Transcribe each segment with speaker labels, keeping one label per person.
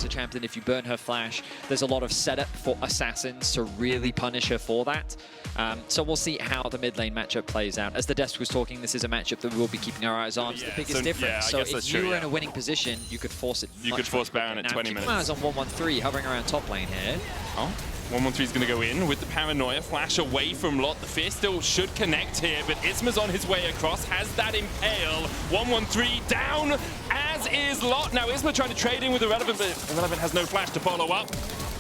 Speaker 1: counter champion. If you burn her flash, there's a lot of setup for assassins to really punish her for that. So we'll see how the mid lane matchup plays out. As the desk was talking, this is a matchup that we will be keeping our eyes on. It's the biggest difference. So if you were in a winning position, you could force it.
Speaker 2: You could force Baron at 20 minutes.
Speaker 1: Now, eyes on 113 hovering around top lane here.
Speaker 2: Oh. 113 is going to go in with the paranoia. Flash away from Lot. The fear still should connect here, but Isma's on his way across. Has that impale. 113 down, as is Lot. Now Isma trying to trade in with Irrelevant, but Irrelevant has no flash to follow up.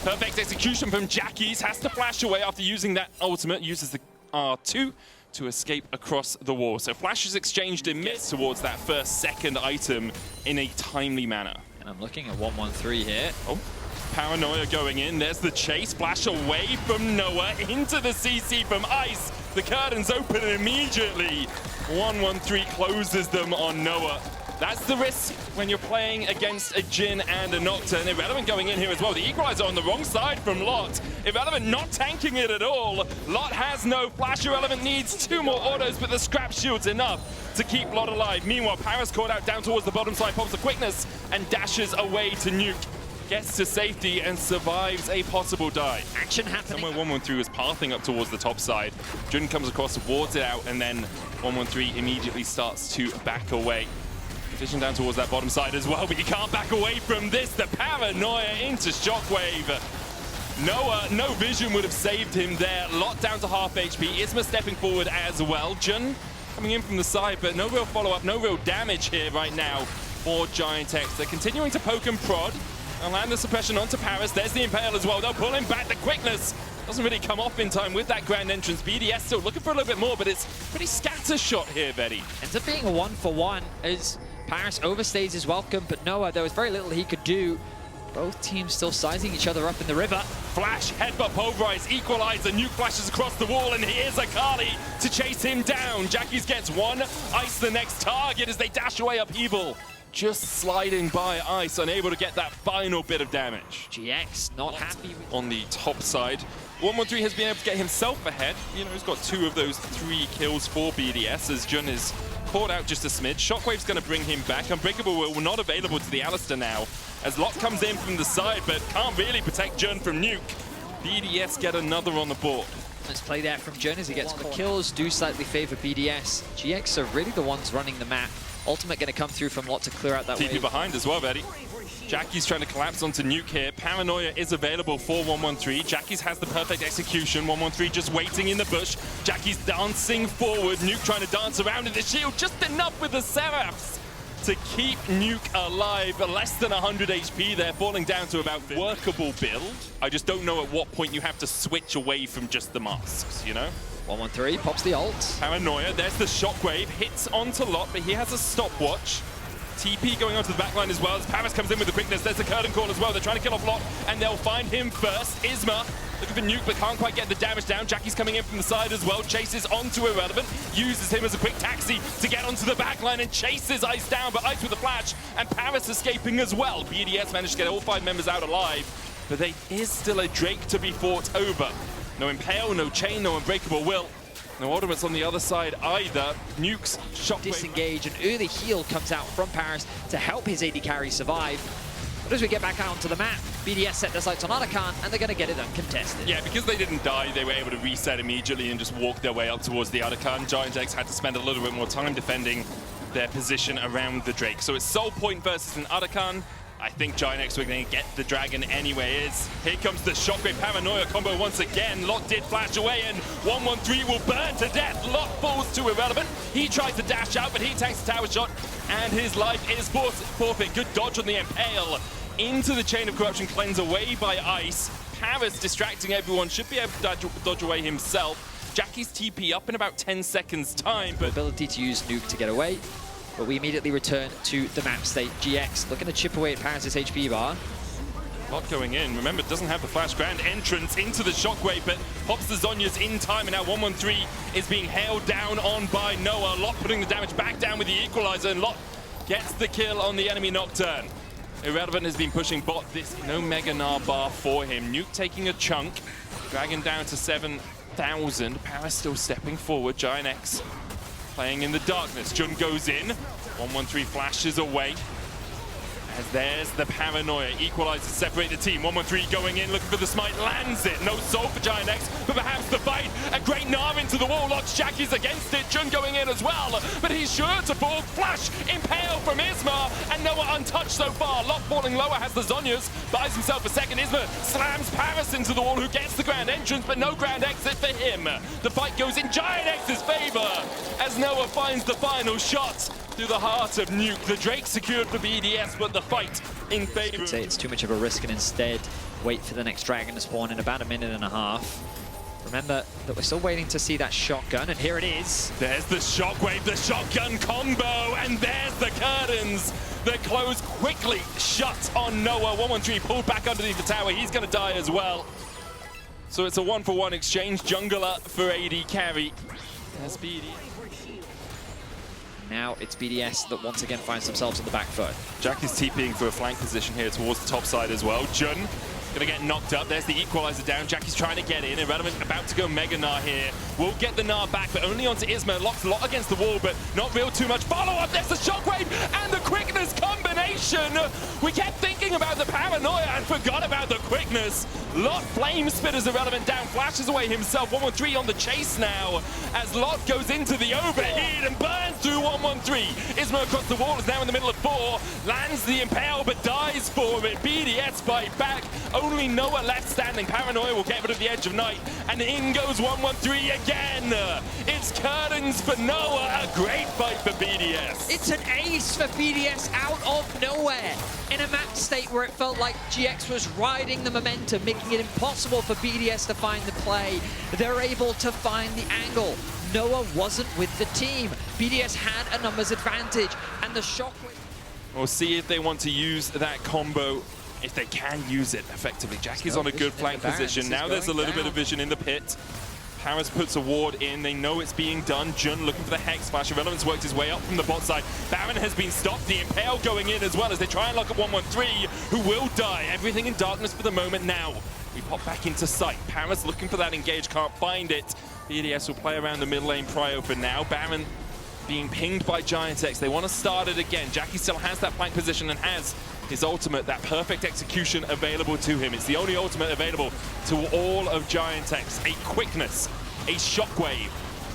Speaker 2: Perfect execution from Jackies. Has to flash away after using that ultimate. Uses the R2 to escape across the wall. So flash is exchanged in mid towards that second item in a timely manner.
Speaker 1: And I'm looking at 113 here.
Speaker 2: Oh. Paranoia going in. There's the chase. Flash away from Noah into the CC from Ice. The curtains open immediately. 113 closes them on Noah. That's the risk when you're playing against a Jhin and a Nocturne. Irrelevant going in here as well. The equalizer on the wrong side from Lot. Irrelevant not tanking it at all. Lot has no flash. Irrelevant needs 2 more autos, but the scrap shield's enough to keep Lot alive. Meanwhile, Paris caught out down towards the bottom side, pops the quickness and dashes away to Nuke. Gets to safety and survives a possible die.
Speaker 1: Action happening.
Speaker 2: Somewhere 113 was pathing up towards the top side. Jhin comes across, wards it out, and then 113 immediately starts to back away. Vision down towards that bottom side as well, but you can't back away from this. The paranoia into Shockwave. Noah, no vision would have saved him there. Lot down to half HP. Isma stepping forward as well. Jhin coming in from the side, but no real follow-up, no real damage here right now for GiantX. They're continuing to poke and prod. And land the suppression onto Paris. There's the impale as well. They'll pull him back. The quickness doesn't really come off in time with that grand entrance. BDS still looking for a little bit more, but it's pretty scatter shot here, Vedi.
Speaker 1: Ends up being a 1-for-1 as Paris overstays his welcome, but Noah, there was very little he could do. Both teams still sizing each other up in the river.
Speaker 2: Flash, headbutt, pulverize, equalizer, Nuke flashes across the wall, and here's Akali to chase him down. Jackies gets one, Ice the next target as they dash away Upheaval. Just sliding by Ice, unable to get that final bit of damage.
Speaker 1: GX not happy with
Speaker 2: on the top side. 113 has been able to get himself ahead. You know, he's got 2 of those 3 kills for BDS as Jhin is caught out just a smidge. Shockwave's going to bring him back. Unbreakable will not available to the Alistar now as Lot comes in from the side, but can't really protect Jhin from Nuke. BDS get another on the board.
Speaker 1: Let's play there from Jhin as he gets the kills, do slightly favor BDS. GX are really the ones running the map. Ultimate going to come through from Lot to clear out that
Speaker 2: TP
Speaker 1: wave.
Speaker 2: behind as well, Vedi. Jackie's trying to collapse onto Nuke here. Paranoia is available for 113. Jackie's has the perfect execution. 113 just waiting in the bush. Jackie's dancing forward. Nuke trying to dance around in the shield. Just enough with the Seraphs to keep Nuke alive. Less than 100 HP there, falling down to about workable build. I just don't know at what point you have to switch away from just the masks, you know?
Speaker 1: 113 pops the ult.
Speaker 2: Paranoia, there's the Shockwave, hits onto Lot, but he has a stopwatch. TP going onto the backline as well as Paris comes in with the quickness. There's the curtain call as well. They're trying to kill off Lot, and they'll find him first. Isma looking for Nuke, but can't quite get the damage down. Jackie's coming in from the side as well. Chases onto Irrelevant, uses him as a quick taxi to get onto the backline and chases Ice down, but Ice with a flash, and Paris escaping as well. BDS managed to get all 5 members out alive, but there is still a Drake to be fought over. No Impale, no Chain, no Unbreakable Will. No ultimates on the other side either. Nuke's Shockwave.
Speaker 1: Disengage, an early heal comes out from Paris to help his AD carry survive. But as we get back out onto the map, BDS set their sights on Arakan, and they're going to get it uncontested.
Speaker 2: Yeah, because they didn't die, they were able to reset immediately and just walk their way up towards the Arakan. GiantX had to spend a little bit more time defending their position around the Drake. So it's Soul Point versus an Arakan. I think GiantX were going to get the Dragon anyway. Here comes the Shockwave Paranoia combo once again. Lot did flash away, and 113 will burn to death. Lot falls to Irrelevant. He tries to dash out, but he tanks the tower shot, and his life is forfeit. Good dodge on the Impale. Into the Chain of Corruption cleanse away by Ice. Paris distracting everyone, should be able to dodge away himself. Jackie's TP up in about 10 seconds time, but
Speaker 1: ability to use Nuke to get away. But we immediately return to the map state. GX looking to chip away at Paris' HP bar.
Speaker 2: Lot going in. Remember, doesn't have the flash grand entrance into the Shockwave, but pops the Zhonya's in time, and now 113 is being held down on by Noah. Lot putting the damage back down with the equalizer, and Lot gets the kill on the enemy Nocturne. Irrelevant has been pushing bot. This no Mega Gnar bar for him. Nuke taking a chunk. Dragon down to 7,000. Paris still stepping forward. GiantX playing in the darkness. Jhin goes in. 113 flashes away. As there's the paranoia, equalizer, separate the team. 113 going in, looking for the smite, lands it. No soul for Giant X, but perhaps the fight. A great Gnar into the wall, locks Jackie's against it. Jun going in as well, but he's sure to fall. Flash, impale from Isma, and Noah untouched so far. Lot falling lower, has the Zonyas, buys himself a second. Isma slams Paris into the wall, who gets the grand entrance, but no grand exit for him. The fight goes in Giant X's favor, as Noah finds the final shot through the heart of Nuke. The Drake secured for BDS, but the fight in favor.
Speaker 1: I'd say it's too much of a risk and instead wait for the next dragon to spawn in about a minute and a half. Remember that we're still waiting to see that shotgun, and here it is.
Speaker 2: There's the shockwave, the shotgun combo, and there's the curtains that close quickly shut on Noah. 113 pulled back underneath the tower. He's going to die as well. So it's a 1-for-1 exchange. Jungler for AD carry. That's BDS.
Speaker 1: Now it's BDS that once again finds themselves on the back foot.
Speaker 2: Jackie's TPing for a flank position here towards the top side as well. Jun gonna get knocked up. There's the equalizer down. Jackie's trying to get in. Irrelevant about to go Mega Gnar here. Will get the Gnar back, but only onto Isma. Locks a lot against the wall, but not real too much. Follow up. There's the shockwave and the quickness combination. We kept thinking about the paranoia and forgot about the quickness. Lot flame spitters Irrelevant down, flashes away himself. 113 on the chase now as Lot goes into the overheat and burns through 113. Isma across the wall is now in the middle of 4. Lands the impale but dies for it. BDS fight back. Only Noah left standing. Paranoia will get rid of the edge of night, and in goes 113 again. It's curtains for Noah. A great fight for BDS.
Speaker 1: It's an ace for BDS out of nowhere. In a match state where it felt like GX was riding the momentum, making it impossible for BDS to find the play, they're able to find the angle. Noah wasn't with the team. BDS had a numbers advantage, and the shockwave.
Speaker 2: We'll see if they want to use that combo, if they can use it effectively. Jackie's on a good flank position. Now there's a little bit of vision in the pit. Paris puts a ward in. They know it's being done. Jun looking for the Hex Flash. Irrelevant's worked his way up from the bot side. Baron has been stopped. The Impale going in as well as they try and lock up 113, who will die. Everything in darkness for the moment now. We pop back into sight. Paris looking for that engage, can't find it. BDS will play around the mid lane prio for now. Baron being pinged by Giant X. They want to start it again. Jackie still has that flank position and has his ultimate, that perfect execution available to him. It's the only ultimate available to all of Giant X. A quickness, a shockwave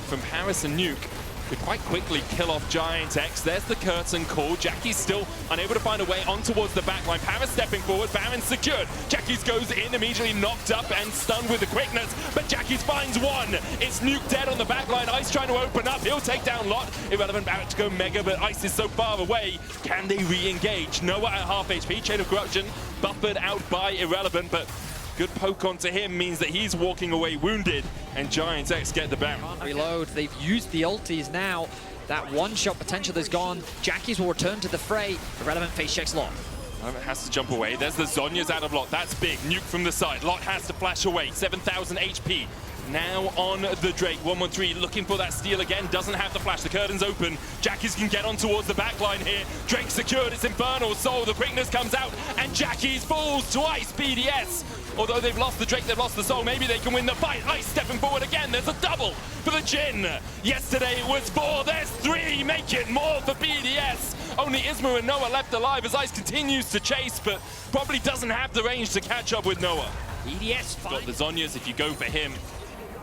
Speaker 2: from Paris and Nuke could quite quickly kill off Giant X. There's the curtain call. Jackie's still unable to find a way on towards the backline. Paris stepping forward, Baron secured. Jackie's goes in, immediately knocked up and stunned with the quickness, but Jackie's finds one. It's Nuke dead on the backline. Ice trying to open up. He'll take down Lot. Irrelevant about to go Mega, but Ice is so far away. Can they re-engage? Noah at half HP. Chain of Corruption buffered out by Irrelevant, but good poke onto him means that he's walking away wounded, and Giant X get the Baron.
Speaker 1: Reload. They've used the ultis now. That one-shot potential is gone. Jackie's will return to the fray. Irrelevant face checks Lot.
Speaker 2: Irrelevant has to jump away. There's the Zonyas out of Lot. That's big. Nuke from the side. Lot has to flash away. 7,000 HP. Now on the Drake. 113 looking for that steal again. Doesn't have the flash. The curtain's open. Jackie's can get on towards the backline here. Drake secured. It's Infernal Soul. The quickness comes out, and Jackie's falls twice. BDS. Although they've lost the Drake, they've lost the Soul. Maybe they can win the fight. Ice stepping forward again. There's a double for the Jin. Yesterday it was 4. There's 3. Make it more for BDS. Only Isma and Noah left alive as Ice continues to chase, but probably doesn't have the range to catch up with Noah.
Speaker 1: BDS
Speaker 2: Got the Zonyas. If you go for him,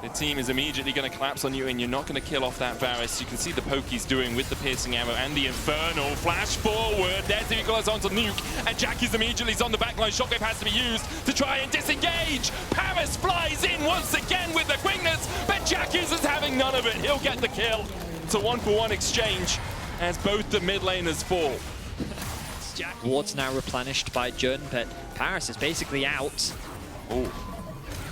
Speaker 2: the team is immediately going to collapse on you, and you're not going to kill off that Varus. You can see the poke he's doing with the piercing arrow and the Infernal. Flash forward. There's the equalizer onto Nuke, and Jackie's immediately on the backline. Shockwave has to be used to try and disengage. Paris flies in once again with the quickness, but Jackie's is having none of it. He'll get the kill. It's a 1-for-1 exchange as both the mid laners fall.
Speaker 1: Ward's now replenished by Jun, but Paris is basically out.
Speaker 2: Oh.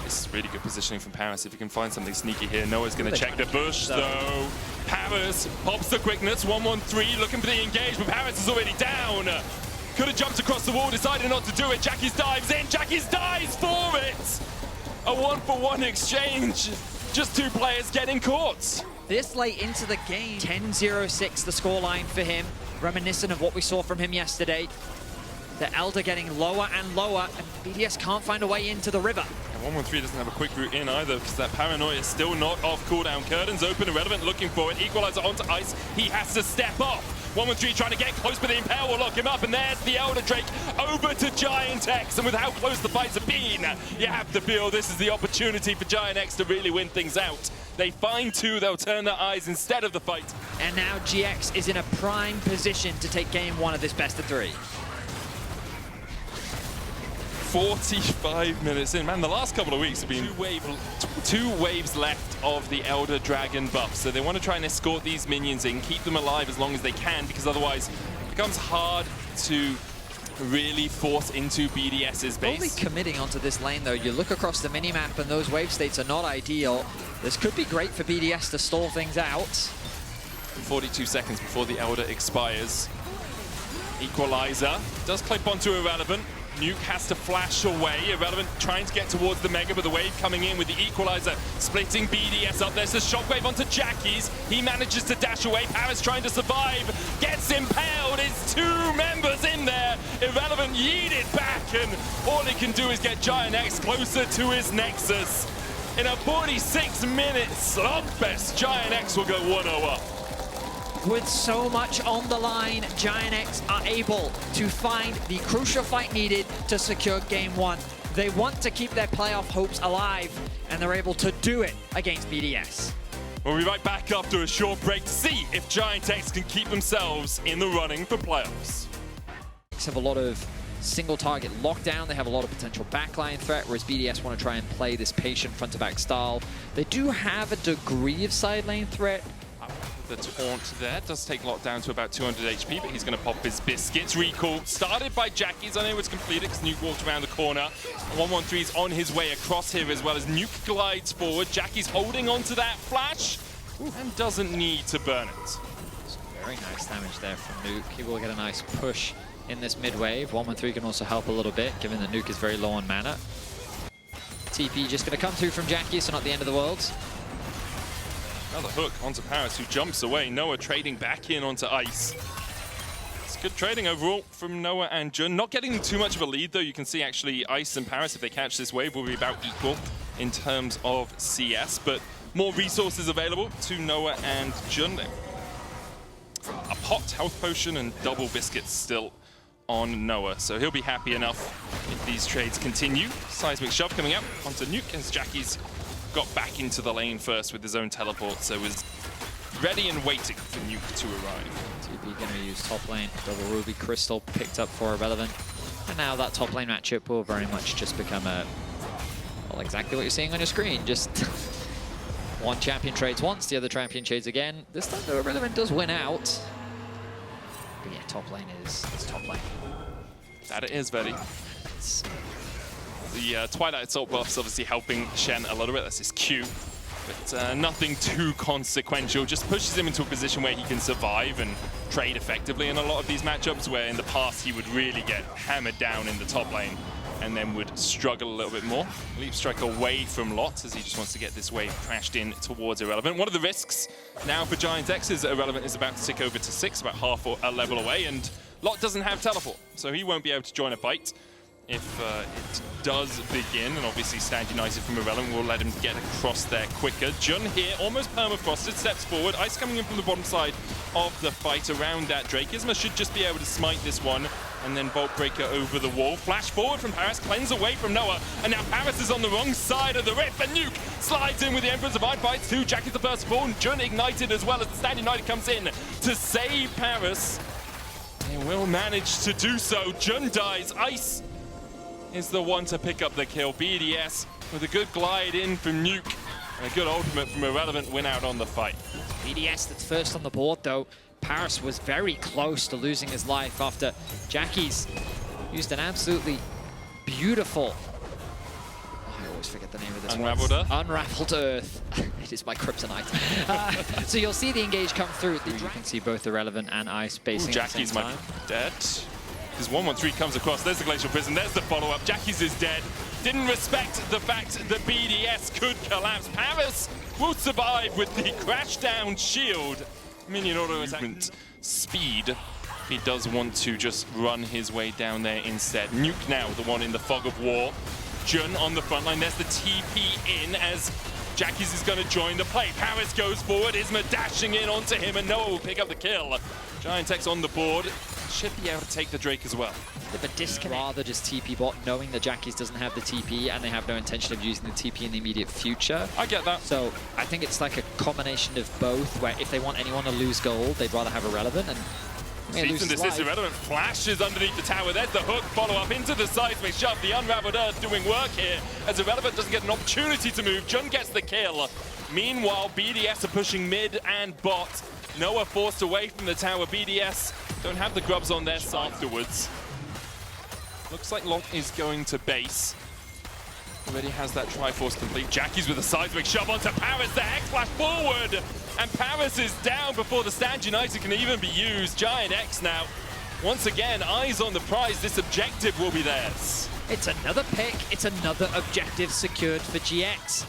Speaker 2: This is really good positioning from Paris. If you can find something sneaky here, Noah's going to check the bush, though. Paris pops the quickness. 113 looking for the engage, but Paris is already down. Could have jumped across the wall, decided not to do it. Jackie's dives in. Jackie's dives for it. A 1-for-1 exchange. Just 2 players getting caught.
Speaker 1: This late into the game, 10-0-6 the scoreline for him. Reminiscent of what we saw from him yesterday. The Elder getting lower and lower, and BDS can't find a way into the river.
Speaker 2: And 113 doesn't have a quick route in either, because that Paranoia is still not off cooldown. Curtains open, Irrelevant looking for it. Equalizer onto Ice. He has to step off. 113 trying to get close, but the Impale will lock him up, and there's the Elder Drake over to Giant X. And with how close the fights have been, you have to feel this is the opportunity for Giant X to really win things out. They find two, they'll turn their eyes instead of the fight.
Speaker 1: And now GX is in a prime position to take game one of this best of 3.
Speaker 2: 45 minutes in. Man, the last couple of weeks have been two waves left of the Elder Dragon buff. So they want to try and escort these minions in, keep them alive as long as they can, because otherwise it becomes hard to really force into BDS's base.
Speaker 1: Only committing onto this lane though, you look across the minimap and those wave states are not ideal. This could be great for BDS to stall things out.
Speaker 2: 42 seconds before the Elder expires. Equalizer does clip onto Irrelevant. Nuke has to flash away. Irrelevant trying to get towards the Mega, but the wave coming in with the Equalizer, splitting BDS up. There's the Shockwave onto Jackie's. He manages to dash away. Paris trying to survive. Gets impaled. It's 2 members in there. Irrelevant yeeted back, and all he can do is get Giant X closer to his Nexus. In a 46-minute slugfest, Giant X will go 1-0 up.
Speaker 1: With so much on the line, Giant X are able to find the crucial fight needed to secure game 1. They want to keep their playoff hopes alive, and they're able to do it against BDS.
Speaker 2: We'll be right back after a short break to see if Giant X can keep themselves in the running for playoffs.
Speaker 1: Have a lot of single target lockdown. They have a lot of potential backline threat, whereas BDS want to try and play this patient front-to-back style. They do have a degree of side lane threat.
Speaker 2: The taunt there does take Lot down to about 200 HP, but he's going to pop his biscuits. Recall started by Jackie's, unable to complete it because Nuke walked around the corner. 113 is on his way across here as well as Nuke glides forward. Jackie's holding onto that flash and doesn't need to burn it.
Speaker 1: Some very nice damage there from Nuke. He will get a nice push in this mid wave. 113 can also help a little bit, given that Nuke is very low on mana. TP just going to come through from Jackie, so not the end of the world.
Speaker 2: Another hook onto Paris, who jumps away. Noah trading back in onto Ice. It's good trading overall from Noah and Jun. Not getting too much of a lead, though. You can see, actually, Ice and Paris, if they catch this wave, will be about equal in terms of CS. But more resources available to Noah and Jun. A pot, health potion, and double biscuits still on Noah. So he'll be happy enough if these trades continue. Seismic shove coming out onto Nuke as Jackie's got back into the lane first with his own teleport, so was ready and waiting for Nuke to arrive.
Speaker 1: TP going to use top lane. Double Ruby Crystal picked up for Irrelevant. And now that top lane matchup will very much just become a, well, exactly what you're seeing on your screen. Just one champion trades once, the other champion trades again. This time, though, Irrelevant does win out. But yeah, top lane is top lane.
Speaker 2: That it is, Vedi. The Twilight Assault buff's obviously helping Shen a little bit. That's his Q. But nothing too consequential. Just pushes him into a position where he can survive and trade effectively in a lot of these matchups, where in the past he would really get hammered down in the top lane and then would struggle a little bit more. Leap strike away from Lot as he just wants to get this wave crashed in towards Irrelevant. One of the risks now for Giant X is Irrelevant is about to tick over to 6, about half a level away, and Lot doesn't have teleport, so he won't be able to join a fight. If it does begin, and obviously Stand United from Irrelevant will let him get across there quicker. Jun here, almost permafrosted, steps forward. Ice coming in from the bottom side of the fight around that Drake. Isma should just be able to smite this one, and then Bolt Breaker over the wall. Flash forward from Paris, cleanse away from Noah, and now Paris is on the wrong side of the rift, and Nuke slides in with the Emperor's Divide Bites too. Jack is the first fall, and Jun ignited as well as the Stand United comes in to save Paris. They will manage to do so. Jun dies. Ice is the one to pick up the kill. BDS with a good glide in from Nuke and a good ultimate from Irrelevant win out on the fight.
Speaker 1: BDS that's first on the board though. Paris was very close to losing his life after Jackie's used an absolutely beautiful, I always forget the name of this
Speaker 2: Unraveled
Speaker 1: one.
Speaker 2: Earth?
Speaker 1: Unraveled Earth. It is my kryptonite. So you'll see the engage come through. You can see both Irrelevant and Ice basing at the same time.
Speaker 2: Dead. As 113 comes across, there's the Glacial Prison, there's the follow-up. Jackie's is dead. Didn't respect the fact that BDS could collapse. Paris will survive with the crash down shield. Minion auto attack speed. He does want to just run his way down there instead. Nuke now, the one in the fog of war. Jun on the front line. There's the TP in as Jackie's is going to join the play. Paris goes forward. Isma dashing in onto him, and Noah will pick up the kill. Giant X on the board. Should be able to take the Drake as well.
Speaker 1: Bit of a disconnect. Rather just TP bot, knowing that Jackies doesn't have the TP and they have no intention of using the TP in the immediate future.
Speaker 2: I get that.
Speaker 1: So I think it's like a combination of both, where if they want anyone to lose gold, they'd rather have Irrelevant. And
Speaker 2: Cease and desist Irrelevant flashes underneath the tower. There's the hook, follow up into the seismic shove. The Unraveled Earth doing work here as Irrelevant doesn't get an opportunity to move. Jun gets the kill. Meanwhile, BDS are pushing mid and bot. Noah forced away from the tower. BDS don't have the grubs on their side afterwards. Looks like LEC is going to base. Already has that Triforce complete. Jackie's with a seismic shove onto Paris. The Hex flash forward. And Paris is down before the Stand United can even be used. Giant X now. Once again, eyes on the prize. This objective will be theirs.
Speaker 1: It's another pick. It's another objective secured for GX.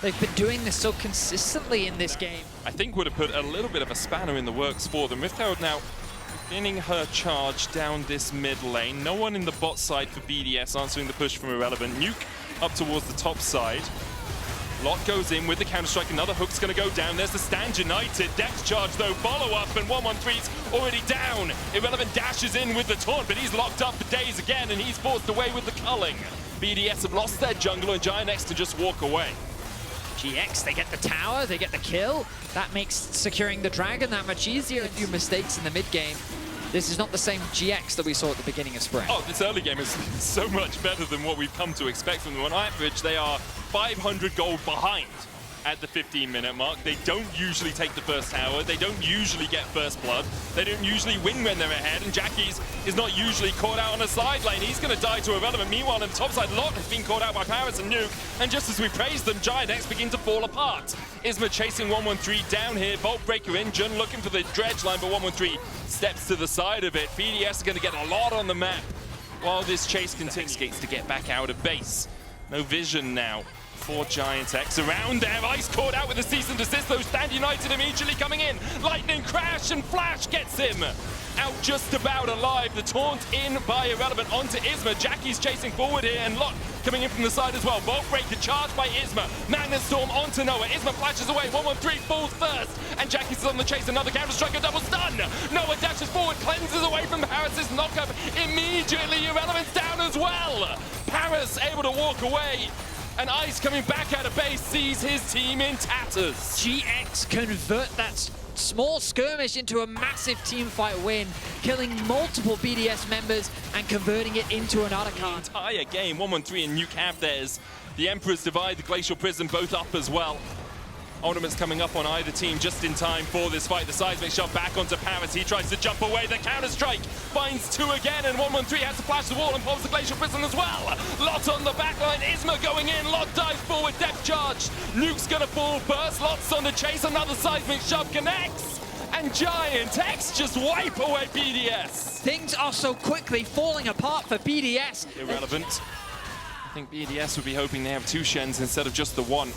Speaker 1: They've been doing this so consistently in this game.
Speaker 2: I think would have put a little bit of a spanner in the works for them. Rift Herald now beginning her charge down this mid lane. No one in the bot side for BDS answering the push from Irrelevant. Nuke up towards the top side. LEC goes in with the Counter-Strike. Another hook's going to go down. There's the Stand United. Dex charge, though. Follow-up, and 113's already down. Irrelevant dashes in with the taunt, but he's locked up for days again, and he's forced away with the culling. BDS have lost their jungle, and Giant X to just walk away.
Speaker 1: GX, they get the tower, they get the kill. That makes securing the dragon that much easier. A few mistakes in the mid game. This is not the same GX that we saw at the beginning of spring.
Speaker 2: Oh, this early game is so much better than what we've come to expect from them. On average, they are 500 gold behind at the 15-minute mark. They don't usually take the first tower. They don't usually get first blood. They don't usually win when they're ahead. And Jackie's is not usually caught out on a side lane. He's going to die to Irrelevant. Meanwhile, on the top side, LEC has been caught out by Paris and Nuke. And just as we praise them, Giant X begin to fall apart. Isma chasing 113 down here. Vault Breaker in. Jun looking for the dredge line, but 113 steps to the side of it. BDS are going to get a lot on the map while this chase continues. Skates to get back out of base. No vision now for Giant X. Around there, Ice caught out with a cease and desist, though. Stand United immediately coming in. Lightning crash and Flash gets him out just about alive. The taunt in by Irrelevant onto Isma. Jackie's chasing forward here, and LEC coming in from the side as well. Vault Breaker charged by Isma. Magnet Storm onto Noah. Isma flashes away. 113 falls first, and Jackie's is on the chase. Another Counter-Strike, a double stun. Noah dashes forward, cleanses away from Paris' knockup. Immediately, Irrelevant's down as well. Paris able to walk away. And Ice coming back out of base sees his team in tatters.
Speaker 1: GX convert that small skirmish into a massive team fight win, killing multiple BDS members and converting it into an Otacon.
Speaker 2: Entire game, 113 and Nuke have theirs. The Emperor's Divide, the Glacial Prison, both up as well. Ultimate's coming up on either team just in time for this fight. The seismic shot back onto Paris. He tries to jump away. The Counter-Strike finds two again, and 113 has to flash the wall and pops the Glacial Prison as well. Lot on the backline. Isma going in. Lot dives forward. Depth charge. Nuke's going to fall first. Lot's on the chase. Another seismic shove connects. And Giant X just wipe away BDS.
Speaker 1: Things are so quickly falling apart for BDS.
Speaker 2: Irrelevant. I think BDS would be hoping they have two Shens instead of just the one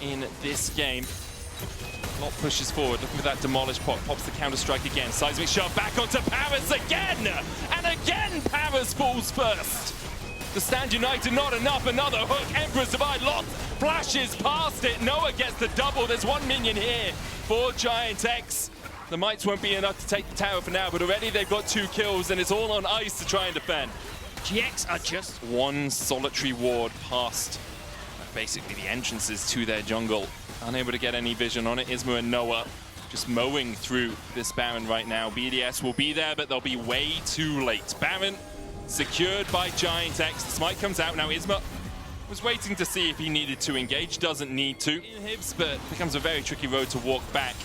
Speaker 2: in this game. LEC pushes forward, looking for that Demolish Pot, pops the Counter-Strike again. Seismic shove back onto Paris again! And again Paris falls first! The Stand United, not enough, another hook, Emperor's Divide, LEC flashes past it, Noah gets the double, there's one minion here for Giant X. The mites won't be enough to take the tower for now, but already they've got 2 kills and it's all on Ice to try and defend.
Speaker 1: GX are just
Speaker 2: one solitary ward past basically the entrances to their jungle. Unable to get any vision on it. Isma and Noah just mowing through this Baron right now. BDS will be there, but they'll be way too late. Baron secured by Giant X. The smite comes out now. Isma was waiting to see if he needed to engage. Doesn't need to. Inhibs, but becomes a very tricky road to walk back.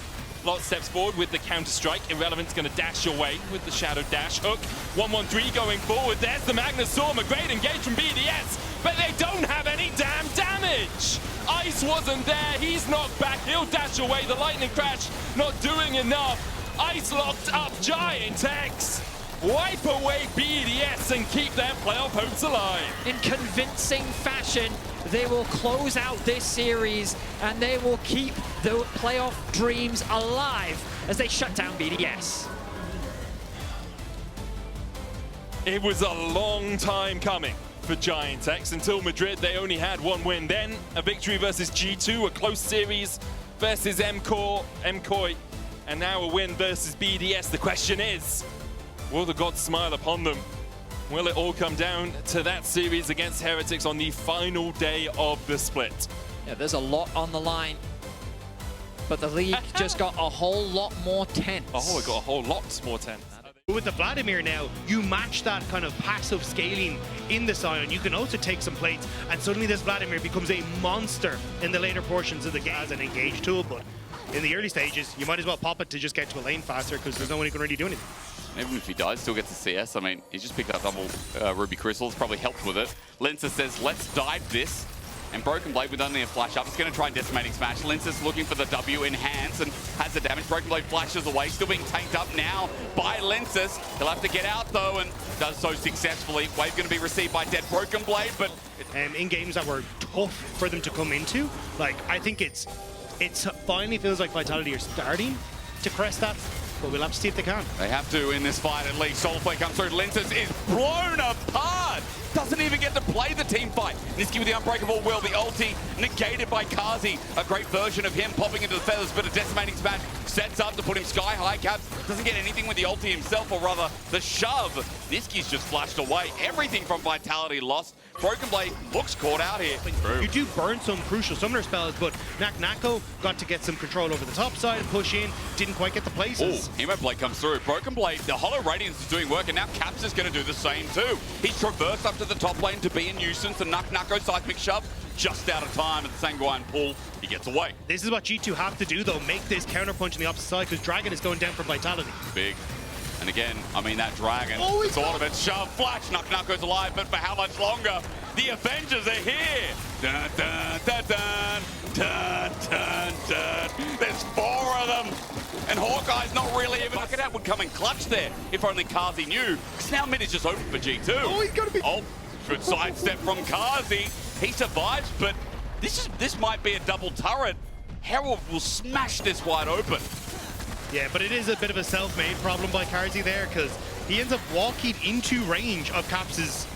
Speaker 2: LEC steps forward with the Counter-Strike. Irrelevant's going to dash away with the Shadow Dash hook. 113 going forward. There's the Magnet Storm. A great engage from BDS, but they don't have any damn damage. Ice wasn't there. He's knocked back. He'll dash away. The Lightning Crash not doing enough. Ice locked up Giant X. Wipe away BDS and keep their playoff hopes alive.
Speaker 1: In convincing fashion, they will close out this series and they will keep the playoff dreams alive as they shut down BDS.
Speaker 2: It was a long time coming for Giant X. Until Madrid, they only had 1 win. Then a victory versus G2, a close series versus MKOI. and now a win versus BDS. The question is, will the gods smile upon them? Will it all come down to that series against Heretics on the final day of the split?
Speaker 1: Yeah, there's a lot on the line, but the league just got a whole lot more tense.
Speaker 2: Oh, it got a whole lot more tense.
Speaker 3: With the Vladimir now, you match that kind of passive scaling in the Sion. You can also take some plates, and suddenly this Vladimir becomes a monster in the later portions of the game as an engage tool. But in the early stages, you might as well pop it to just get to a lane faster because there's no one who can really do anything.
Speaker 4: Even if he dies, still gets a CS. I mean, he's just picked up double Ruby Crystals, probably helped with it. Linces says, let's dive this. And Broken Blade with only a flash up. It's going to try Decimating Smash. Linces looking for the W enhance and has the damage. Broken Blade flashes away, still being tanked up now by Linces. He'll have to get out though, and does so successfully. Wave going to be received by dead Broken Blade, but
Speaker 3: in games that were tough for them to come into, like I think it finally feels like Vitality are starting to crest that. But we'll have to see if they can.
Speaker 4: They have to in this fight at least. Soulflare comes through. Linces is blown apart. Doesn't even get to play the team fight. Niski with the Unbreakable Will. The ulti negated by Kazi. A great version of him popping into the feathers, but a Decimating Smash sets up to put him sky high. Caps doesn't get anything with the ulti himself, or rather the shove. Niski's just flashed away. Everything from Vitality lost. Broken Blade looks caught out here.
Speaker 3: You do burn some crucial summoner spells, but Nako got to get some control over the top side and push in. Didn't quite get the places.
Speaker 4: Oh, Emo Blade comes through. Broken Blade, the Hollow Radiance is doing work, and now Caps is going to do the same too. He's traversed up to the top lane to be a nuisance. The Nako seismic shove just out of time at the Sanguine pull. He gets away.
Speaker 3: This is what G2 have to do though, make this counterpunch on the opposite side because Dragon is going down for Vitality.
Speaker 4: Big. And again, I mean, that Dragon, thought of it, shove, flash, Nako's alive, but for how much longer? The Avengers are here! Dun, dun, dun, dun, dun, dun, dun. There's 4 of them! And Hawkeye's not really even... Bucket out would come in clutch there, if only Kazi knew. Because now mid is just open for G2.
Speaker 3: Oh, he's got to be...
Speaker 4: Oh, good sidestep from Kazi. He survives, but this might be a double turret. Herald will smash this wide open.
Speaker 3: Yeah, but it is a bit of a self-made problem by Kazi there because he ends up walking into range of Caps'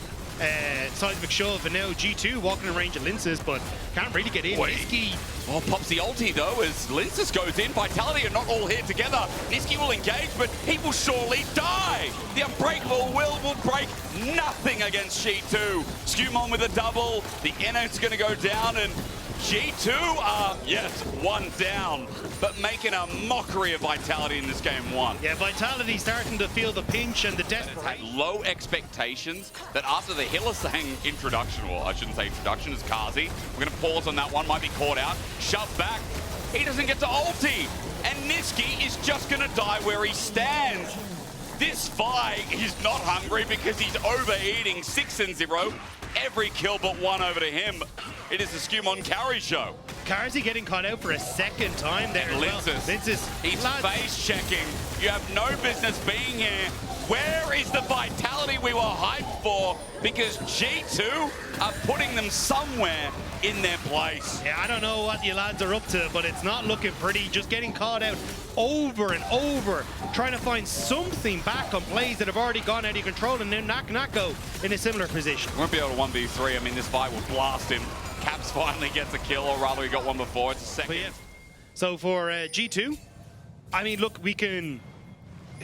Speaker 3: seismic shove, and now G2 walking in range of Linces, but can't really get in. Niski.
Speaker 4: Oh, pops the ulti though as Linces goes in. Vitality are not all here together. Niski will engage, but he will surely die. The Unbreakable Will break nothing against G2. Skewmon with a double. The Innot's going to go down, and G2 are, yes, 1 down, but making a mockery of Vitality in this game 1.
Speaker 3: Yeah, Vitality starting to feel the pinch and the desperate.
Speaker 4: Low expectations that after the Hylissang introduction, or I shouldn't say introduction, is Kazi. We're going to pause on that one, might be caught out. Shove back. He doesn't get to ulti. And Niski is just going to die where he stands. This Vi is not hungry because he's overeating. 6-0. Every kill but 1 over to him. It is the Skewmon carry show.
Speaker 3: Kazi getting caught out for a second time there.
Speaker 4: Linces, he's face checking. You have no business being here. Where is the Vitality we were hyped for? Because G2 are putting them somewhere in their place.
Speaker 3: Yeah, I don't know what you lads are up to, but it's not looking pretty. Just getting caught out over and over, trying to find something back on plays that have already gone out of control, and now Nako in a similar position.
Speaker 4: Won't be able to 1v3. I mean, this fight will blast him. Caps finally gets a kill, or rather he got one before. It's a second.
Speaker 3: Yeah. So for G2, I mean, look, we can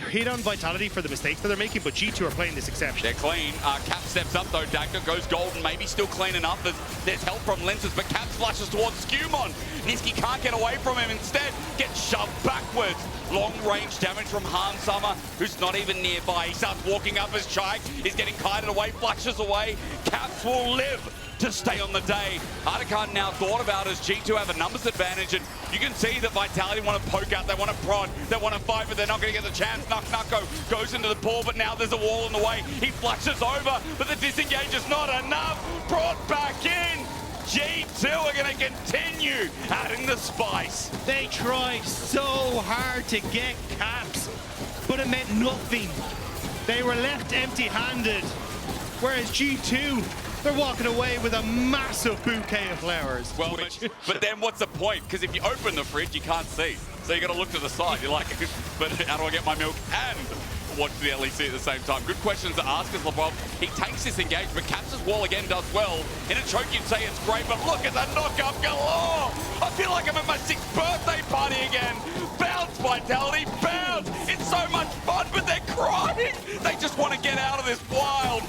Speaker 3: hit on Vitality for the mistakes that they're making, but G2 are playing this exception.
Speaker 4: They're clean. Cap steps up though. Dagger goes golden, maybe still clean enough. There's help from Linces, but Cap flashes towards Skewmon. Niski can't get away from him. Instead, gets shoved backwards. Long range damage from Han Summer, who's not even nearby. He starts walking up as Chike. He's getting kited away, flashes away. Caps will live to stay on the day. Artican now thought about as G2 have a numbers advantage, and you can see that Vitality want to poke out, they want to prod, they want to fight, but they're not going to get the chance. Nako goes into the pool, but now there's a wall in the way. He flashes over, but the disengage is not enough. Brought back in. G2 are going to continue adding the spice.
Speaker 3: They tried so hard to get Caps, but it meant nothing. They were left empty-handed, whereas G2, they're walking away with a massive bouquet of flowers.
Speaker 4: Well, but then what's the point? Because if you open the fridge, you can't see. So you got to look to the side. You're like, but how do I get my milk and watch the LEC at the same time? Good questions to ask us, LeBron. He takes this engage, but Caps' wall again does well. In a choke, you'd say it's great, but look at the knock-up galore. I feel like I'm at my 6th birthday party again. Bounce Vitality bounce. It's so much fun, but they're crying. They just want to get out of this wild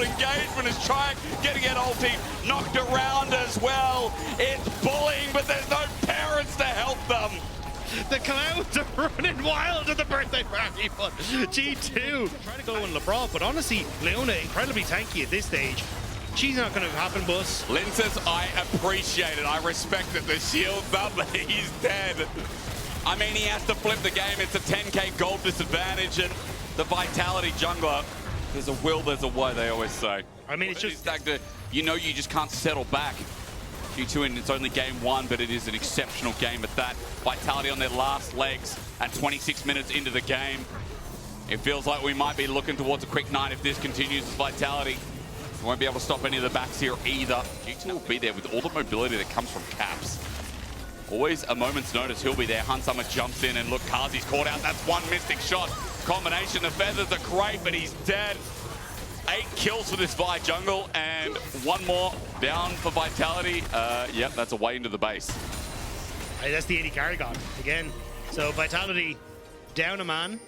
Speaker 4: engagement as Triac getting an ulti knocked around as well. It's bullying, but there's no parents to help them.
Speaker 3: The clouds are running wild at the birthday party, but G2 trying to go on LeBron, but honestly, Leona incredibly tanky at this stage. She's not going to happen, boss.
Speaker 4: Linces, I appreciate it. I respect it. The shield's up, but he's dead. I mean, he has to flip the game. It's a 10k gold disadvantage, and the Vitality jungler, there's a will, there's a way, they always say.
Speaker 3: I mean, it's just...
Speaker 4: You know you just can't settle back. G2, and it's only game one, but it is an exceptional game at that. Vitality on their last legs at 26 minutes into the game. It feels like we might be looking towards a quick night if this continues as Vitality. We won't be able to stop any of the backs here either. G2 will be there with all the mobility that comes from Caps. Always a moment's notice, he'll be there. Hunsummer jumps in, and look, Kazi's caught out. That's one mystic shot. Combination, the feathers are great, but he's dead. 8 kills for this Vi jungle, and one more down for Vitality. Yep, that's away into the base.
Speaker 3: Hey, that's the 80 carry gone again. So Vitality down a man,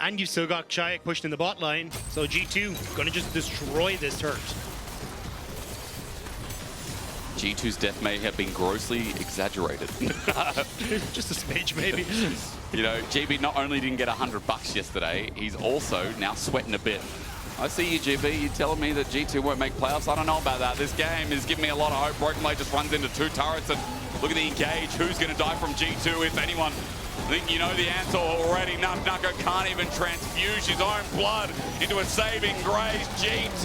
Speaker 3: and you've still got Triac pushed in the bot line. So G2 gonna just destroy this turret.
Speaker 4: G2's death may have been grossly exaggerated.
Speaker 3: Just a smidge, maybe.
Speaker 4: You know, GB not only didn't get $100 yesterday, he's also now sweating a bit. I see you, GB. You're telling me that G2 won't make playoffs. I don't know about that. This game is giving me a lot of hope. Broken Blade just runs into 2 turrets, and look at the engage. Who's going to die from G2, if anyone? I think you know the answer already. Nucko can't even transfuse his own blood into a saving grace. G2,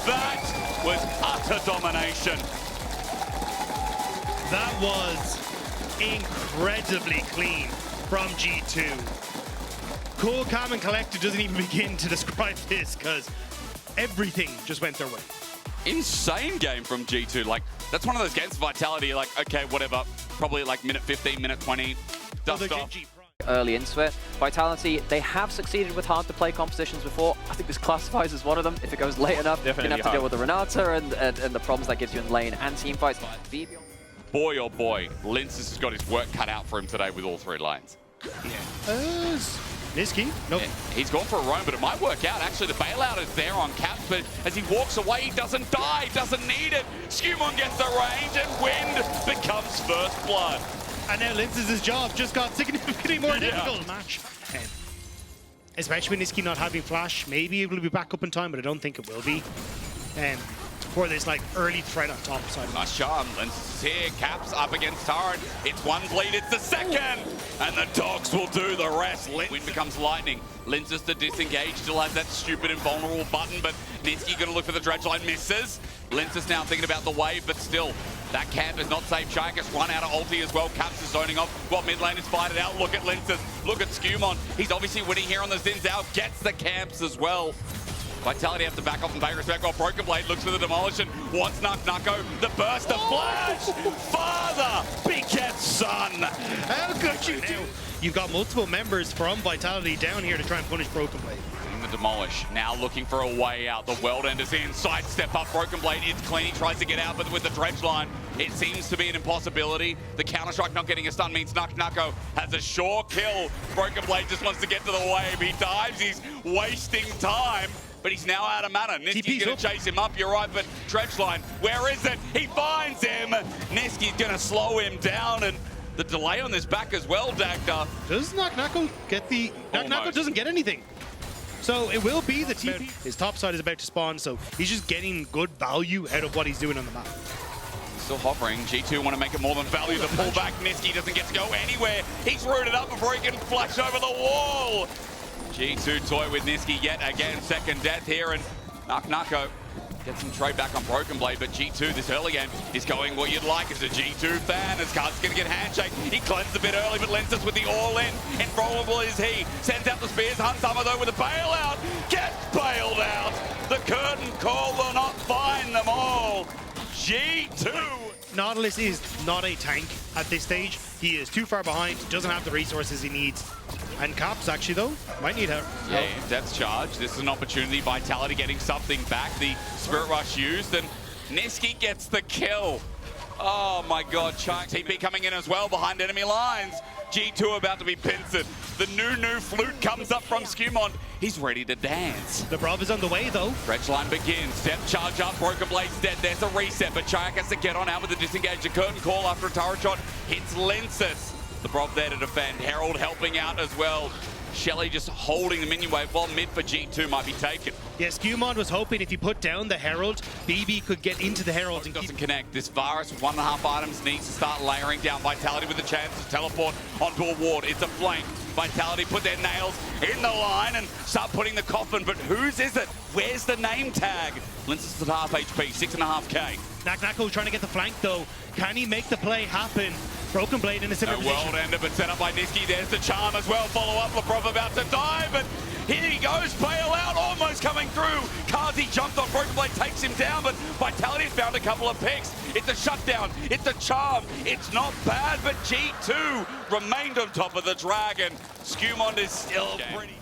Speaker 4: that was utter domination.
Speaker 3: That was incredibly clean from G2. Cool, calm, and collected doesn't even begin to describe this, because everything just went their way.
Speaker 4: Insane game from G2. Like, that's one of those games of Vitality, like, okay, whatever. Probably like minute 15, minute 20. Dust off.
Speaker 5: Early into it. Vitality, they have succeeded with hard-to-play compositions before. I think this classifies as one of them. If it goes late enough, you're going to have to deal with the Renata and the problems that gives you in lane and team fights.
Speaker 4: Boy, oh boy, Linces has got his work cut out for him today with all 3 lanes.
Speaker 3: Yeah. Nisqy? Nope.
Speaker 4: Yeah, he's gone for a roam, but it might work out. Actually, the bailout is there on Caps, but as he walks away, he doesn't die, doesn't need it. Skewmon gets the range, and Wind becomes first blood.
Speaker 3: And now Linces' job just got significantly more difficult. Match. Especially with Nisqy not having flash, maybe it will be back up in time, but I don't think it will be. For this like early threat on top side.
Speaker 4: Nice charm. Linces here. Caps up against Torrent. It's one bleed. It's the second. And the dogs will do the rest. Wind becomes lightning. Linces to disengage. Still has that stupid invulnerable button, but Nisqy gonna look for the dredge line. Misses. Linces now thinking about the wave, but still, that camp is not safe. Triac has run out of ulti as well. Caps is zoning off. What mid lane is fighting out. Look at Linces. Look at Skewmon. He's obviously winning here on the Zinzao. Gets the camps as well. Vitality have to back off and pay respect while Broken Blade looks for the demolition. Wants Nucko. The burst of flash. Father begets son.
Speaker 3: How could you do? You've got multiple members from Vitality down here to try and punish Broken Blade.
Speaker 4: In the demolish. Now looking for a way out. The World Ender's in. Side step up. Broken Blade is clean. He tries to get out, but with the dredge line, it seems to be an impossibility. The counter-strike not getting a stun means Nucko has a sure kill. Broken Blade just wants to get to the wave. He dives. He's wasting time. But he's now out of mana. Nisqy's going to chase him up, you're right, but dredge line, where is it? He finds him. Nisqy's going to slow him down, and the delay on this back as well, Dagda.
Speaker 3: Does Nucko get the... Nucko doesn't get anything. So it will be the TP. His top side is about to spawn, so he's just getting good value out of what he's doing on the map.
Speaker 4: Still hovering. G2 want to make it more than value. The pullback, Nisqy doesn't get to go anywhere. He's rooted up before he can flash over the wall. G2 toy with Nisqy yet again. Second death here, and Nucko gets some trade back on Broken Blade, but G2 this early game is going what you'd like as a G2 fan. As Card's going to get handshake. He cleansed a bit early, but Linces with the all-in. Invulnerable is he. Sends out the spears. Hunsummer though with a bailout. Gets bailed out. The curtain call will not find them all. G2.
Speaker 3: Nautilus is not a tank at this stage. He is too far behind, doesn't have the resources he needs. And Caps actually though, might need help.
Speaker 4: Yeah, depth charge. This is an opportunity. Vitality getting something back. The Spirit Rush used, and Nisqy gets the kill. Oh my god, Triac TP coming in as well behind enemy lines. G2 about to be pincered. The new flute comes up from Skewmon. He's ready to dance.
Speaker 3: The Brav is on the way, though.
Speaker 4: Stretch line begins. Step charge up. Broken Blade's dead. There's a reset, but Chayak has to get on out with the disengage. The curtain call after a turret shot hits Lensis. The Brav there to defend. Herald helping out as well. Shelly just holding the minion wave while mid for G2 might be taken.
Speaker 3: Yeah, Skewmon was hoping if he put down the Herald, BB could get into the Herald and
Speaker 4: doesn't connect. This Varus with 1.5 items needs to start layering down. Vitality with a chance to teleport onto a ward. It's a flank. Vitality put their nails in the line and start putting the coffin, but whose is it? Where's the name tag? Lensis at half HP, 6.5k.
Speaker 3: Nako trying to get the flank, though. Can he make the play happen? Broken Blade in a similar position.
Speaker 4: World ender, but set up by Nisqy. There's the charm as well. Follow up. Lebrov about to die, but here he goes. Bail out, almost coming through. Kazi jumped on Broken Blade, takes him down, but Vitality's found a couple of picks. It's a shutdown. It's a charm. It's not bad, but G2 remained on top of the dragon. Skewmon is still pretty.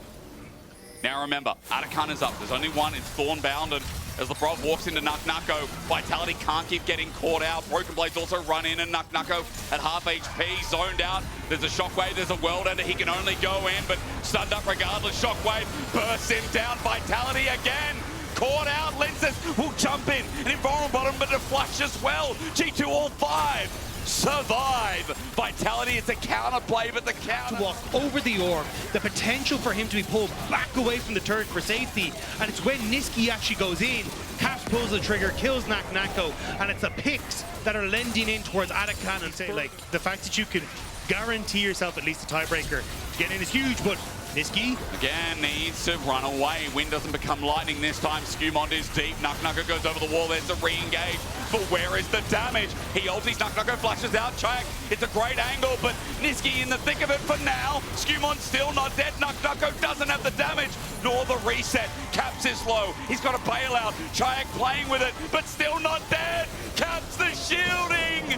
Speaker 4: Now remember, Atakan is up. There's only one. It's Thornbound, and as Lebrov walks into Nako, Vitality can't keep getting caught out. Broken Blades also run in, and Nako at half HP, zoned out. There's a Shockwave, there's a World Ender. He can only go in, but stunned up regardless. Shockwave bursts him down. Vitality again. Caught out. Lensis will jump in. An invulnerable bottom, but a flush as well. G2 all 5. Survive. Vitality, it's a counter play, but the counter...
Speaker 3: To walk over the orb, the potential for him to be pulled back away from the turret for safety, and it's when Nisqy actually goes in, Caps pulls the trigger, kills Nako, and it's the picks that are lending in towards Atakan, and say, like, the fact that you can guarantee yourself at least a tiebreaker to get in is huge, but Nisqy
Speaker 4: again needs to run away. Wind doesn't become lightning this time. Skewmon is deep. Nako goes over the wall. There's a re-engage. But where is the damage? He ultis. Nako flashes out. Chayak. It's a great angle, but Nisqy in the thick of it for now. Skewmon still not dead. Nako doesn't have the damage nor the reset. Caps is low. He's got a bailout. Chayak playing with it, but still not dead. Caps the shielding.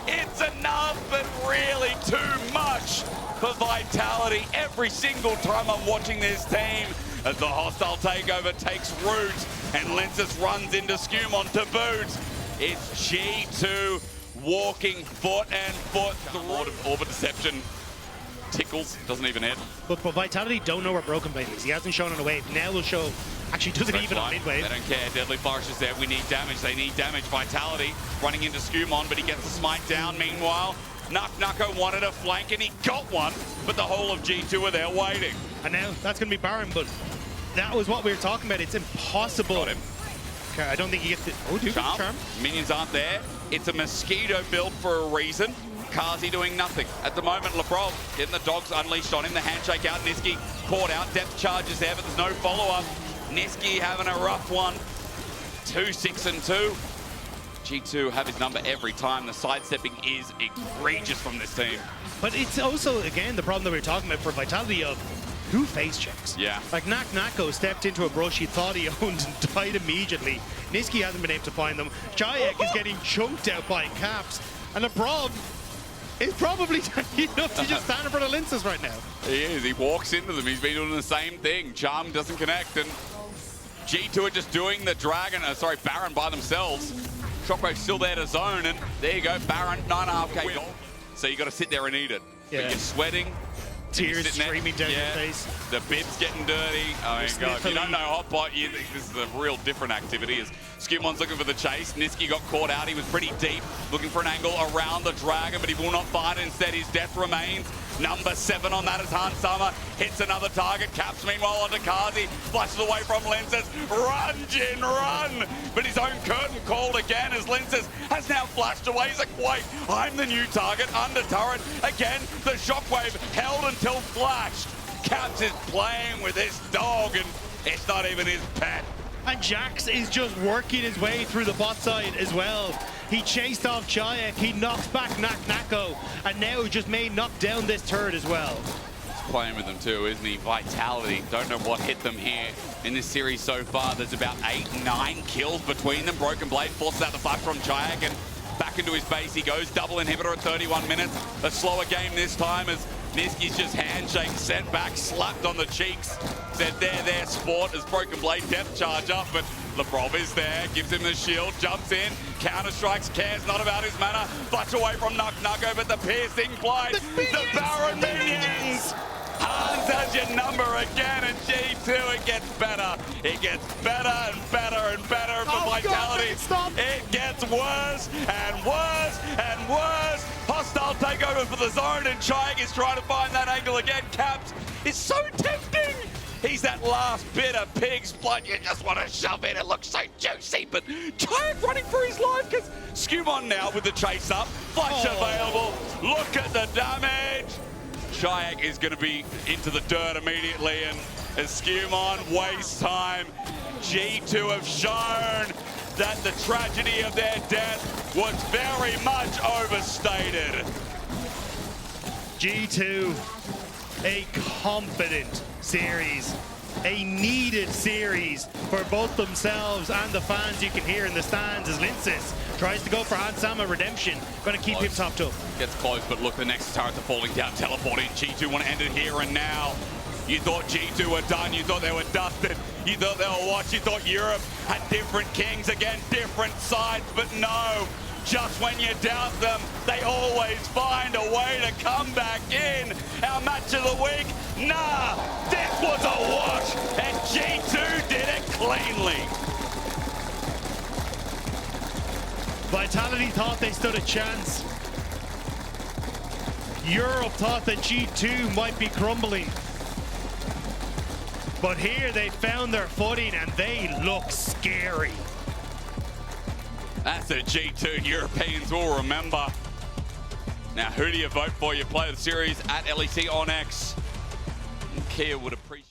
Speaker 4: It's enough, but really too much for Vitality. Every single time I'm watching this team, as the hostile takeover takes root and Lensis runs into Skewmon to boot, it's G2 walking foot and foot through. Orbit Deception tickles, doesn't even hit.
Speaker 3: But Vitality don't know where Broken Blade is. He hasn't shown on a wave. Now will show. Actually, doesn't even on mid-wave.
Speaker 4: They don't care. Deadly Flourish is there. We need damage. They need damage. Vitality running into Skewmon, but he gets the smite down. Meanwhile, Nako wanted a flank, and he got one, but the whole of G2 are there waiting.
Speaker 3: And now that's going to be Baron, but that was what we were talking about. It's impossible.
Speaker 4: Got him.
Speaker 3: Okay, I don't think he gets the... Oh, dude, charm.
Speaker 4: Minions aren't there. It's a mosquito build for a reason. Kazi doing nothing. At the moment, Lebrov getting the dogs unleashed on him. The handshake out. Nisqy caught out. Depth charges there, but there's no follow-up. Nisqy having a rough one. 2, 6, and 2. G2 have his number every time. The sidestepping is egregious from this team.
Speaker 3: But it's also, again, the problem that we were talking about for Vitality of who face checks.
Speaker 4: Yeah.
Speaker 3: Like Nako stepped into a brush he thought he owned and died immediately. Nisqy hasn't been able to find them. Chayak is getting chunked out by Caps. And Lebrov is probably enough to just stand in front of Lensis right now.
Speaker 4: He is. He walks into them. He's been doing the same thing. Charm doesn't connect, and G2 are just doing the Baron by themselves. Shockwave's still there to zone, and there you go, Baron, 9.5k gold. So you got to sit there and eat it.
Speaker 3: Yeah.
Speaker 4: But you're sweating.
Speaker 3: Tears streaming down your face.
Speaker 4: The bib's getting dirty. Oh my god, if you don't know Hotbot, you think this is a real different activity. As Skewmon's looking for the chase. Nisqy got caught out. He was pretty deep, looking for an angle around the dragon, but he will not find it. Instead, his death remains. Number 7 on that is Han Summer. Hits another target. Caps meanwhile onto Kazi. Flashes away from Lensis. Run, Jin, run! But his own curtain called again as Lensis has now flashed away. He's like, wait, I'm the new target. Under turret. Again, the Shockwave held until flashed. Caps is playing with this dog, and it's not even his pet.
Speaker 3: And Jax is just working his way through the bot side as well. He chased off Chayak, he knocks back Nako, and now just may knock down this turret as well.
Speaker 4: He's playing with them too, isn't he? Vitality, don't know what hit them here in this series so far. There's about 8, 9 kills between them. Broken Blade forces out the flash from Chayak, and back into his base he goes. Double inhibitor at 31 minutes. A slower game this time as Niski's just handshake, sent back, slapped on the cheeks. Said there, sport as Broken Blade depth charge up, but Lebrov is there, gives him the shield, jumps in, counter strikes, cares not about his mana, flush away from Nuko, but the piercing blight, the Baron minions! Hans has your number again, and G2, it gets better. It gets better and better and better for Vitality. It gets worse and worse and worse. Hostile takeover for the zone, and Chayak is trying to find that angle again. Caps is so tempting. He's that last bit of pig's blood you just want to shove in. It looks so juicy, but Chayak running for his life because Skewmon now with the chase up. Flash available. Look at the damage. Chayak is going to be into the dirt immediately, and as Skewmon wastes time, G2 have shown that the tragedy of their death was very much overstated.
Speaker 3: G2, a confident series, a needed series for both themselves and the fans you can hear in the stands as Linces tries to go for Hansama redemption. Going to keep him topped up.
Speaker 4: Gets close, but look, the next turrets are falling down, teleporting. G2 want to end it here and now. You thought G2 were done, you thought they were dusted, you thought they were watched, you thought Europe had different kings, again, different sides, but no. Just when you doubt them, they always find a way to come back in. Our match of the week, nah, this was a wash, and G2 did it cleanly.
Speaker 3: Vitality thought they stood a chance. Europe thought that G2 might be crumbling. But here they found their footing and they look scary.
Speaker 4: That's a G2 Europeans will remember. Now, who do you vote for? You play the series at LEC on X. Kia would appreciate